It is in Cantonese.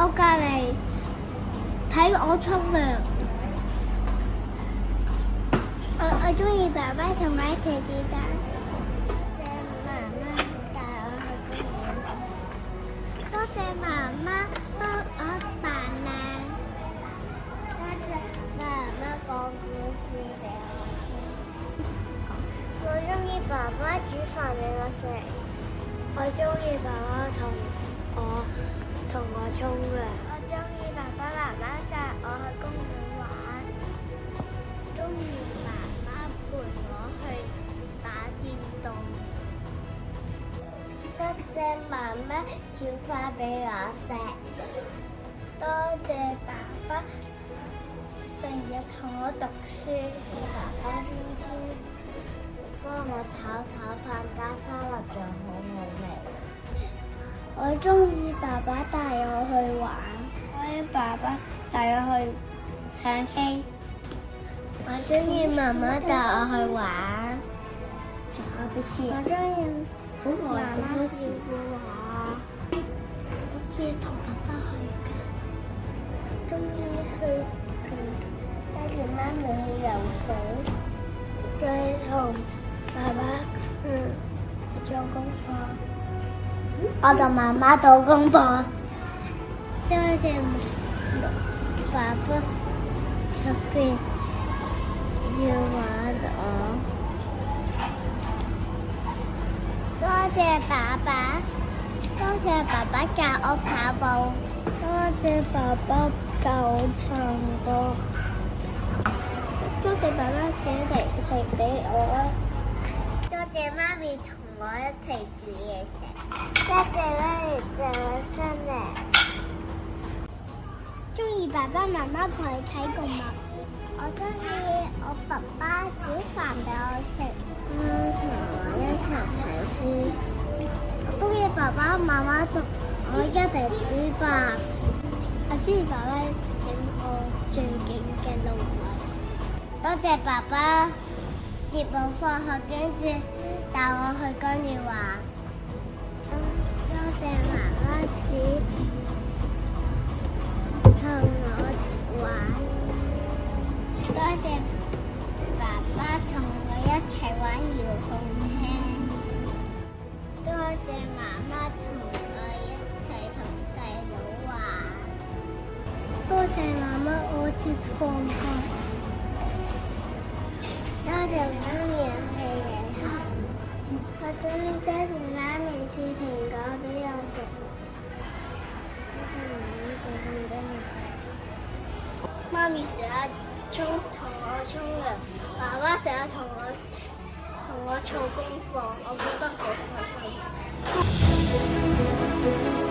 我隔離睇我沖涼。我中意爸爸同我一齊煮蛋。多謝媽媽帶我去玩。多謝媽媽幫我扮靚。多謝媽媽講故事俾我聽。我中意爸爸煮飯俾我食。我中意爸爸同我沖涼。我中意爸爸媽媽帶我去公園玩。中意爸爸陪我去打電動。多謝媽媽煮飯俾我食。多謝爸爸成日同我讀書。爸爸天天幫我炒飯加沙律醬，好味。我中意爸爸帶我去玩。我中意爸爸帶我去唱 K。我中意媽媽帶我去玩。我中意媽媽照顧我。中意同爸爸去㗎。中意去同爹哋媽咪去游水。再同爸爸做功課。我同媽媽做功課。多謝爸爸出邊要玩我。多謝爸爸，多謝爸爸教我跑步，多謝爸爸教我唱歌，多謝爸爸煮零食俾我，多謝媽咪同我一齊煮嘢食，多謝媽咪帶我生日。中意爸爸媽媽陪我睇動物。我中意我爸爸煮飯俾我食，同我一齊睇書。我中意爸爸媽媽同我一齊煮飯。我中意爸爸整我最勁嘅路位。多謝爸爸接我放學，跟住帶我去公園玩。多謝媽媽同我玩。多謝爸爸同我一齊玩遙控車。多謝媽媽同我一齊同細佬玩。多謝媽媽我接放學。多謝媽咪係嘢食。我中意爹哋媽咪煮蘋果俾我食。多謝媽咪煮飯俾我食。媽咪成日同我沖涼，爸爸成日同我做功課，我覺得好開心。